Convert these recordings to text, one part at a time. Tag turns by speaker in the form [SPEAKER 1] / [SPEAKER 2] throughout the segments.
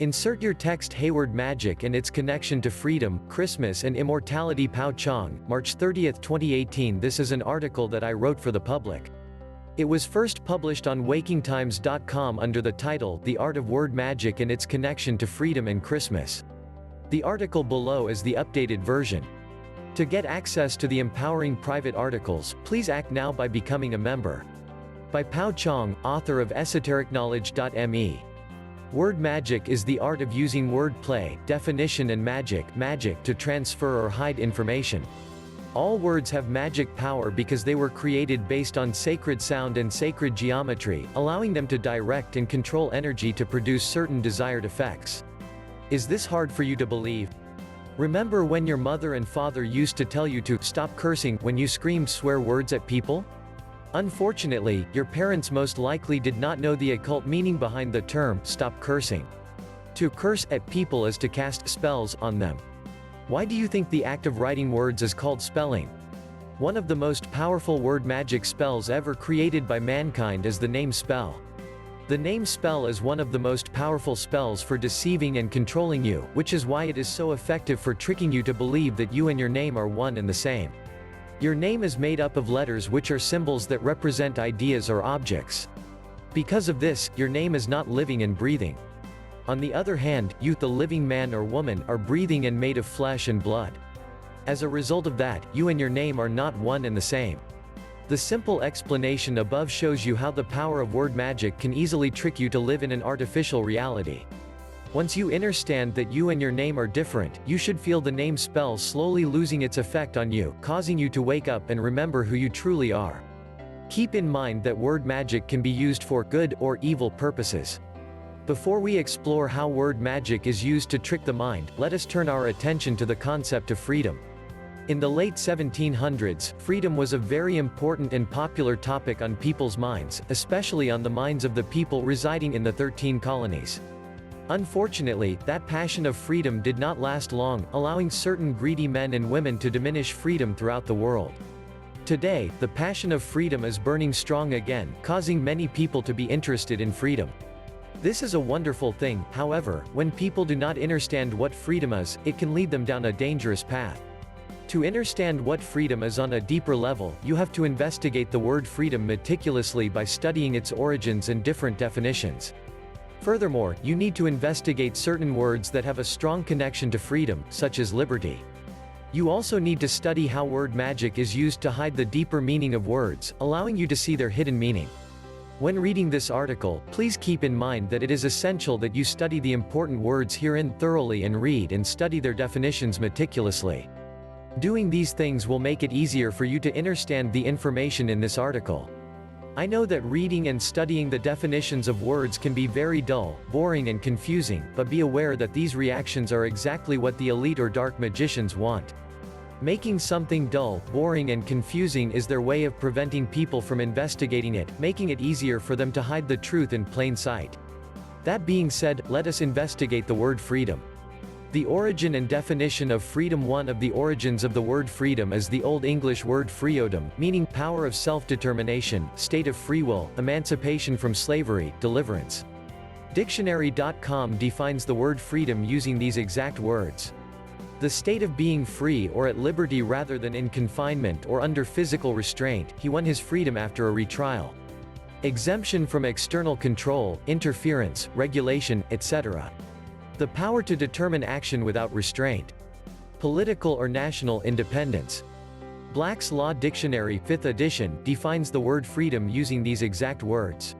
[SPEAKER 1] Insert your text Hayward Magic and its connection to freedom, Christmas and immortality. Pao Chang, March 30, 2018. This is an article that I wrote for the public. It was first published on wakingtimes.com under the title, The Art of Word Magic and its Connection to Freedom and Christmas. The article below is the updated version. To get access to the empowering private articles, please act now by becoming a member. By Pao Chang, author of esotericknowledge.me. Word magic is the art of using word play, definition and magic to transfer or hide information. All words have magic power because they were created based on sacred sound and sacred geometry, allowing them to direct and control energy to produce certain desired effects. Is this hard for you to believe? Remember when your mother and father used to tell you to stop cursing when you screamed swear words at people? Unfortunately, your parents most likely did not know the occult meaning behind the term, stop cursing. To curse at people is to cast spells on them. Why do you think the act of writing words is called spelling? One of the most powerful word magic spells ever created by mankind is the name spell. The name spell is one of the most powerful spells for deceiving and controlling you, which is why it is so effective for tricking you to believe that you and your name are one and the same. Your name is made up of letters which are symbols that represent ideas or objects. Because of this, your name is not living and breathing. On the other hand, you, the living man or woman, are breathing and made of flesh and blood. As a result of that, you and your name are not one and the same. The simple explanation above shows you how the power of word magic can easily trick you to live in an artificial reality. Once you understand that you and your name are different, you should feel the name spell slowly losing its effect on you, causing you to wake up and remember who you truly are. Keep in mind that word magic can be used for good or evil purposes. Before we explore how word magic is used to trick the mind, let us turn our attention to the concept of freedom. In the late 1700s, freedom was a very important and popular topic on people's minds, especially on the minds of the people residing in the 13 colonies. Unfortunately, that passion of freedom did not last long, allowing certain greedy men and women to diminish freedom throughout the world. Today, the passion of freedom is burning strong again, causing many people to be interested in freedom. This is a wonderful thing, however, when people do not understand what freedom is, it can lead them down a dangerous path. To understand what freedom is on a deeper level, you have to investigate the word freedom meticulously by studying its origins and different definitions. Furthermore, you need to investigate certain words that have a strong connection to freedom, such as liberty. You also need to study how word magic is used to hide the deeper meaning of words, allowing you to see their hidden meaning. When reading this article, please keep in mind that it is essential that you study the important words herein thoroughly and read and study their definitions meticulously. Doing these things will make it easier for you to understand the information in this article. I know that reading and studying the definitions of words can be very dull, boring and confusing, but be aware that these reactions are exactly what the elite or dark magicians want. Making something dull, boring and confusing is their way of preventing people from investigating it, making it easier for them to hide the truth in plain sight. That being said, let us investigate the word freedom. The origin and definition of freedom. One of the origins of the word freedom is the Old English word freedom, meaning power of self-determination, state of free will, emancipation from slavery, deliverance. Dictionary.com defines the word freedom using these exact words. The state of being free or at liberty rather than in confinement or under physical restraint. He won his freedom after a retrial. Exemption from external control, interference, regulation, etc. The power to determine action without restraint. Political or national independence. Black's Law Dictionary, 5th edition, defines the word freedom using these exact words.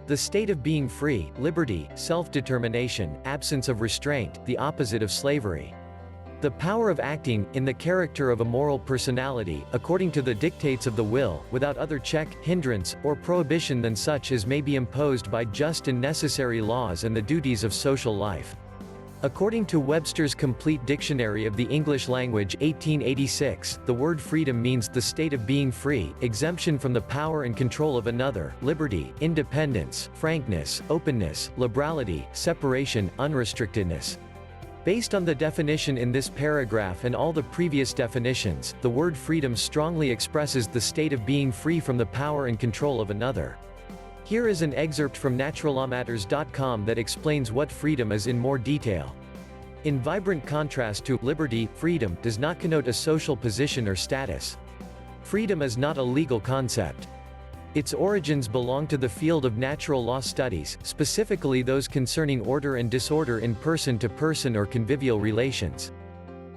[SPEAKER 1] The state of being free, liberty, self-determination, absence of restraint, the opposite of slavery. The power of acting, in the character of a moral personality, according to the dictates of the will, without other check, hindrance, or prohibition than such as may be imposed by just and necessary laws and the duties of social life. According to Webster's Complete Dictionary of the English Language 1886, the word freedom means the state of being free, exemption from the power and control of another, liberty, independence, frankness, openness, liberality, separation, unrestrictedness. Based on the definition in this paragraph and all the previous definitions, the word freedom strongly expresses the state of being free from the power and control of another. Here is an excerpt from naturallawmatters.com that explains what freedom is in more detail. In vibrant contrast to liberty, freedom does not connote a social position or status. Freedom is not a legal concept. Its origins belong to the field of natural law studies, specifically those concerning order and disorder in person-to-person or convivial relations.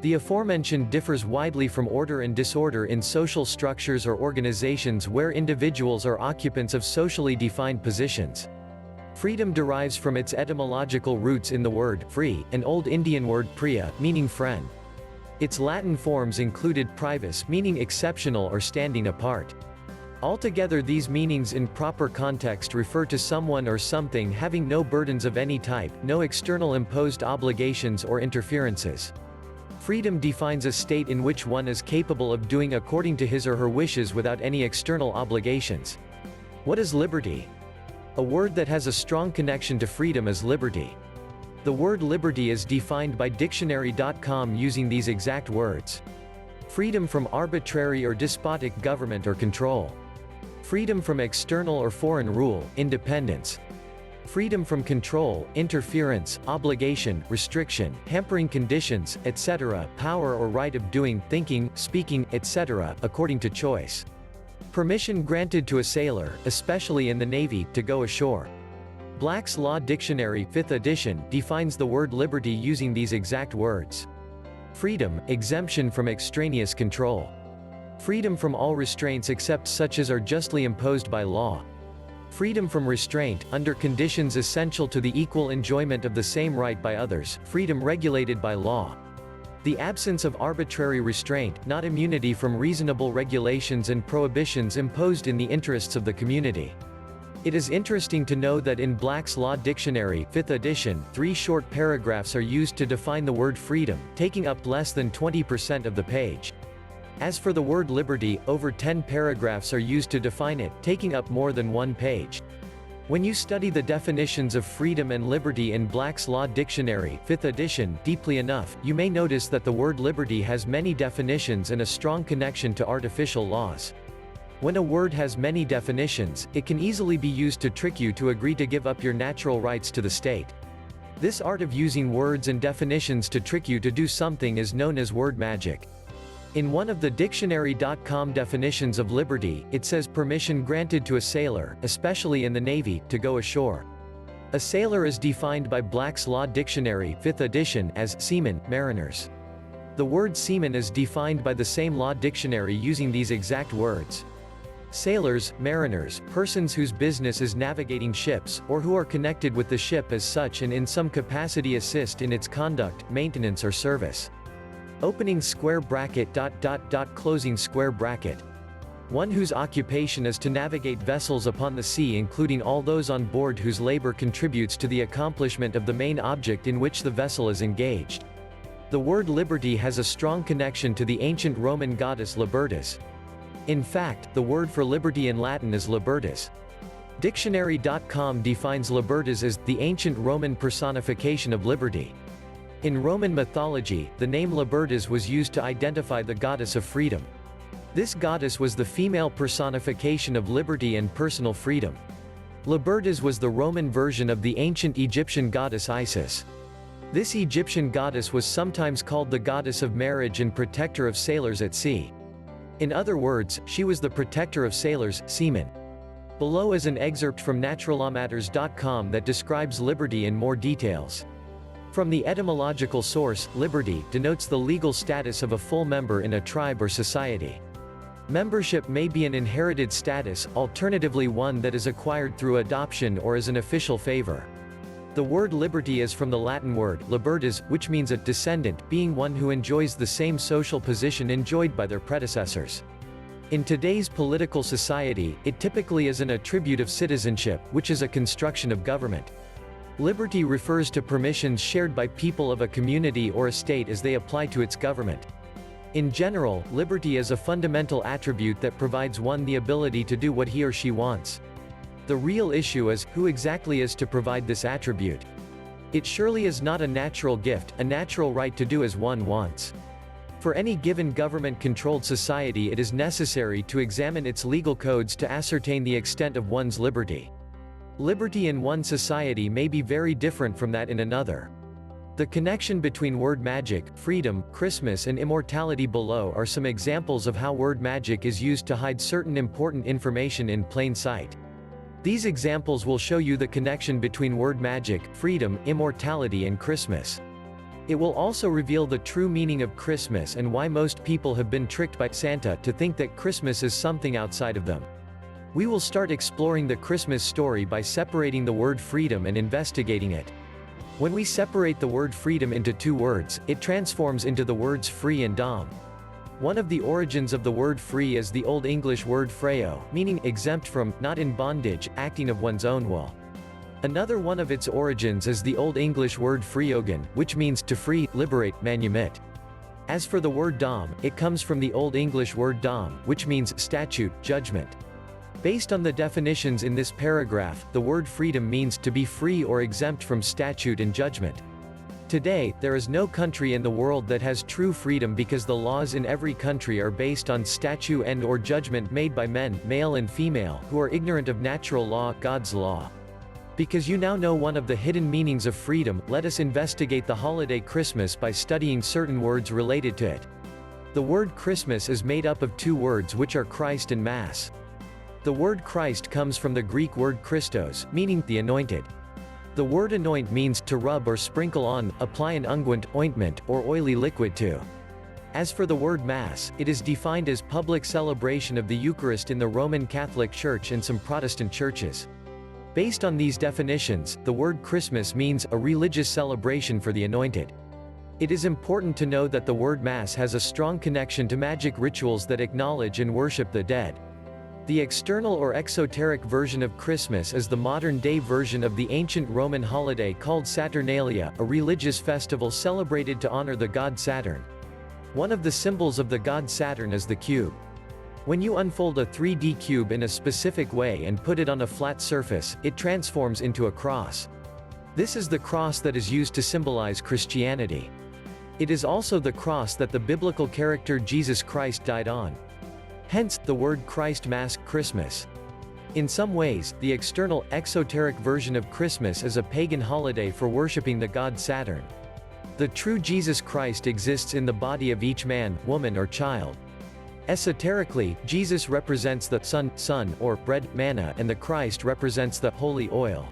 [SPEAKER 1] The aforementioned differs widely from order and disorder in social structures or organizations where individuals are occupants of socially defined positions. Freedom derives from its etymological roots in the word free, an Old Indian word priya, meaning friend. Its Latin forms included privus, meaning exceptional or standing apart. Altogether, these meanings in proper context refer to someone or something having no burdens of any type, no external imposed obligations or interferences. Freedom defines a state in which one is capable of doing according to his or her wishes without any external obligations. What is liberty? A word that has a strong connection to freedom is liberty. The word liberty is defined by dictionary.com using these exact words. Freedom from arbitrary or despotic government or control. Freedom from external or foreign rule, independence. Freedom from control, interference, obligation, restriction, hampering conditions, etc., power or right of doing, thinking, speaking, etc., according to choice. Permission granted to a sailor, especially in the Navy, to go ashore. Black's Law Dictionary, 5th edition, defines the word liberty using these exact words. Freedom, exemption from extraneous control. Freedom from all restraints except such as are justly imposed by law. Freedom from restraint, under conditions essential to the equal enjoyment of the same right by others, freedom regulated by law. The absence of arbitrary restraint, not immunity from reasonable regulations and prohibitions imposed in the interests of the community. It is interesting to know that in Black's Law Dictionary, 5th edition, 3 short paragraphs are used to define the word freedom, taking up less than 20% of the page. As for the word liberty, over 10 paragraphs are used to define it, taking up more than 1 page. When you study the definitions of freedom and liberty in Black's Law Dictionary, 5th edition, deeply enough, you may notice that the word liberty has many definitions and a strong connection to artificial laws. When a word has many definitions, it can easily be used to trick you to agree to give up your natural rights to the state. This art of using words and definitions to trick you to do something is known as word magic. In one of the dictionary.com definitions of liberty, it says permission granted to a sailor, especially in the Navy, to go ashore. A sailor is defined by Black's Law Dictionary, 5th edition, as seamen, mariners. The word seaman is defined by the same law dictionary using these exact words. Sailors, mariners, persons whose business is navigating ships, or who are connected with the ship as such and in some capacity assist in its conduct, maintenance or service. Opening square bracket ... closing square bracket. One whose occupation is to navigate vessels upon the sea, including all those on board whose labor contributes to the accomplishment of the main object in which the vessel is engaged. The word liberty has a strong connection to the ancient Roman goddess Libertas. In fact, the word for liberty in Latin is libertas. Dictionary.com defines libertas as the ancient Roman personification of liberty. In Roman mythology, the name Libertas was used to identify the goddess of freedom. This goddess was the female personification of liberty and personal freedom. Libertas was the Roman version of the ancient Egyptian goddess Isis. This Egyptian goddess was sometimes called the goddess of marriage and protector of sailors at sea. In other words, she was the protector of sailors, seamen. Below is an excerpt from naturallawmatters.com that describes liberty in more details. From the etymological source, liberty denotes the legal status of a full member in a tribe or society. Membership may be an inherited status, alternatively one that is acquired through adoption or as an official favor. The word liberty is from the Latin word libertas, which means a descendant, being one who enjoys the same social position enjoyed by their predecessors. In today's political society, it typically is an attribute of citizenship, which is a construction of government. Liberty refers to permissions shared by people of a community or a state as they apply to its government. In general, liberty is a fundamental attribute that provides one the ability to do what he or she wants. The real issue is, who exactly is to provide this attribute? It surely is not a natural gift, a natural right to do as one wants. For any given government-controlled society, it is necessary to examine its legal codes to ascertain the extent of one's liberty. Liberty in one society may be very different from that in another. The connection between word magic, freedom, Christmas and immortality below are some examples of how word magic is used to hide certain important information in plain sight. These examples will show you the connection between word magic, freedom, immortality and Christmas. It will also reveal the true meaning of Christmas and why most people have been tricked by Santa to think that Christmas is something outside of them. We will start exploring the Christmas story by separating the word freedom and investigating it. When we separate the word freedom into two words, it transforms into the words free and dom. One of the origins of the word free is the Old English word freo, meaning exempt from, not in bondage, acting of one's own will. Another one of its origins is the Old English word freogen, which means to free, liberate, manumit. As for the word dom, it comes from the Old English word dom, which means statute, judgment. Based on the definitions in this paragraph, the word freedom means to be free or exempt from statute and judgment. Today, there is no country in the world that has true freedom because the laws in every country are based on statute and/or judgment made by men, male and female, who are ignorant of natural law, God's law. Because you now know one of the hidden meanings of freedom, let us investigate the holiday Christmas by studying certain words related to it. The word Christmas is made up of two words which are Christ and Mass. The word Christ comes from the Greek word Christos, meaning the anointed. The word anoint means to rub or sprinkle on, apply an unguent, ointment, or oily liquid to. As for the word Mass, it is defined as public celebration of the Eucharist in the Roman Catholic Church and some Protestant churches. Based on these definitions, the word Christmas means a religious celebration for the anointed. It is important to know that the word Mass has a strong connection to magic rituals that acknowledge and worship the dead. The external or exoteric version of Christmas is the modern-day version of the ancient Roman holiday called Saturnalia, a religious festival celebrated to honor the god Saturn. One of the symbols of the god Saturn is the cube. When you unfold a 3D cube in a specific way and put it on a flat surface, it transforms into a cross. This is the cross that is used to symbolize Christianity. It is also the cross that the biblical character Jesus Christ died on. Hence, the word Christ Mass, Christmas. In some ways, the external, exoteric version of Christmas is a pagan holiday for worshipping the god Saturn. The true Jesus Christ exists in the body of each man, woman or child. Esoterically, Jesus represents the sun, or bread, manna, and the Christ represents the holy oil.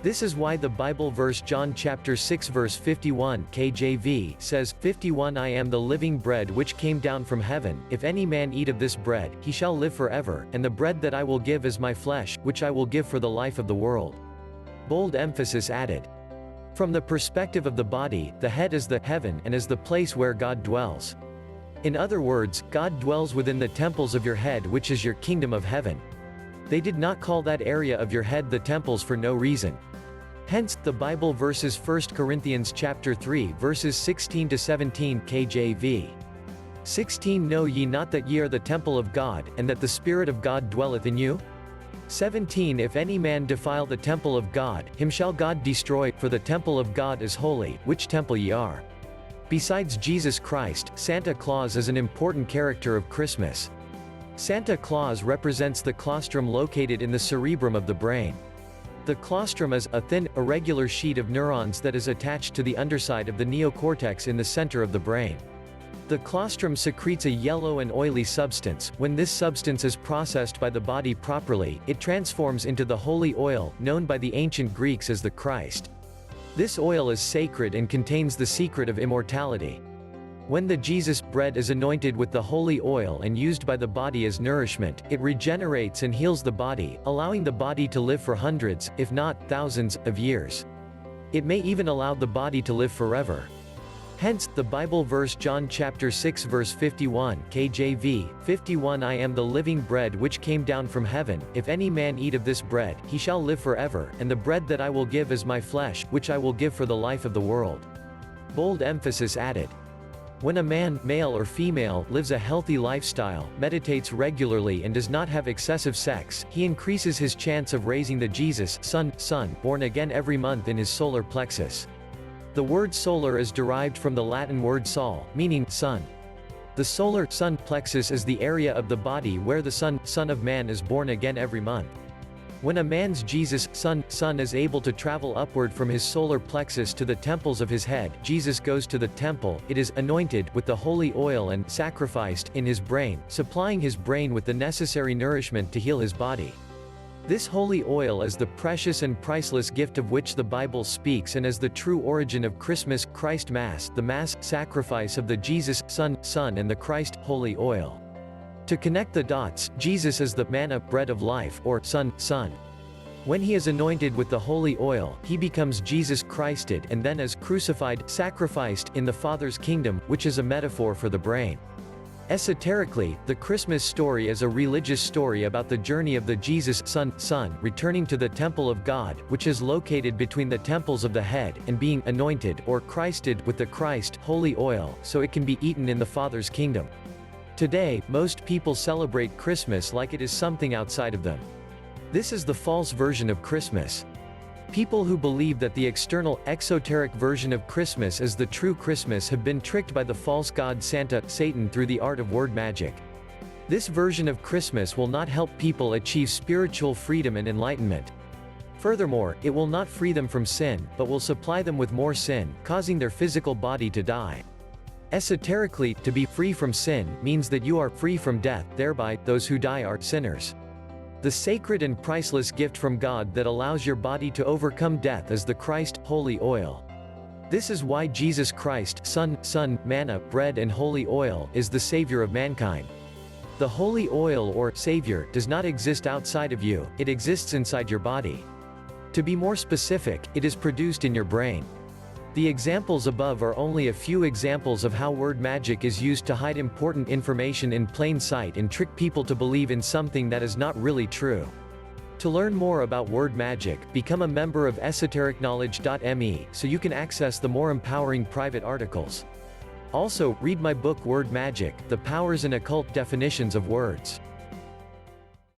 [SPEAKER 1] This is why the Bible verse John chapter 6 verse 51 KJV says, 51 I am the living bread which came down from heaven, if any man eat of this bread, he shall live forever, and the bread that I will give is my flesh, which I will give for the life of the world. Bold emphasis added. From the perspective of the body, the head is the heaven and is the place where God dwells. In other words, God dwells within the temples of your head, which is your kingdom of heaven. They did not call that area of your head the temples for no reason. Hence, the Bible verses 1 Corinthians chapter 3 verses 16 to 17 KJV. 16 Know ye not that ye are the temple of God, and that the Spirit of God dwelleth in you? 17 If any man defile the temple of God, him shall God destroy, for the temple of God is holy, which temple ye are. Besides Jesus Christ, Santa Claus is an important character of Christmas. Santa Claus represents the claustrum located in the cerebrum of the brain. The claustrum is a thin, irregular sheet of neurons that is attached to the underside of the neocortex in the center of the brain. The claustrum secretes a yellow and oily substance. When this substance is processed by the body properly, it transforms into the holy oil, known by the ancient Greeks as the Christ. This oil is sacred and contains the secret of immortality. When the Jesus bread is anointed with the holy oil and used by the body as nourishment, it regenerates and heals the body, allowing the body to live for hundreds, if not thousands, of years. It may even allow the body to live forever. Hence, the Bible verse John chapter 6 verse 51 KJV, 51 I am the living bread which came down from heaven, if any man eat of this bread, he shall live forever, and the bread that I will give is my flesh, which I will give for the life of the world. Bold emphasis added. When a man, male or female, lives a healthy lifestyle, meditates regularly and does not have excessive sex, he increases his chance of raising the Jesus Son, born again every month in his solar plexus. The word solar is derived from the Latin word sol, meaning sun. The solar sun plexus is the area of the body where the Son of Man is born again every month. When a man's Jesus, sun is able to travel upward from his solar plexus to the temples of his head, Jesus goes to the temple, it is anointed with the holy oil and sacrificed in his brain, supplying his brain with the necessary nourishment to heal his body. This holy oil is the precious and priceless gift of which the Bible speaks and is the true origin of Christmas, Christ Mass, the Mass sacrifice of the Jesus, Son and the Christ, holy oil. To connect the dots, Jesus is the manna, bread of life, or Son. When he is anointed with the holy oil, he becomes Jesus Christed and then is crucified, sacrificed, in the Father's kingdom, which is a metaphor for the brain. Esoterically, the Christmas story is a religious story about the journey of the Jesus, Son, returning to the temple of God, which is located between the temples of the head, and being anointed, or Christed, with the Christ, holy oil, so it can be eaten in the Father's kingdom. Today, most people celebrate Christmas like it is something outside of them. This is the false version of Christmas. People who believe that the external, exoteric version of Christmas is the true Christmas have been tricked by the false god Santa, Satan, through the art of word magic. This version of Christmas will not help people achieve spiritual freedom and enlightenment. Furthermore, it will not free them from sin, but will supply them with more sin, causing their physical body to die. Esoterically, to be free from sin means that you are free from death, thereby, those who die are sinners. The sacred and priceless gift from God that allows your body to overcome death is the Christ, holy oil. This is why Jesus Christ, Son, manna, bread and holy oil, is the Savior of mankind. The holy oil or Savior does not exist outside of you, it exists inside your body. To be more specific, it is produced in your brain. The examples above are only a few examples of how word magic is used to hide important information in plain sight and trick people to believe in something that is not really true. To learn more about word magic, become a member of esotericknowledge.me so you can access the more empowering private articles. Also, read my book Word Magic: The Powers and Occult Definitions of Words.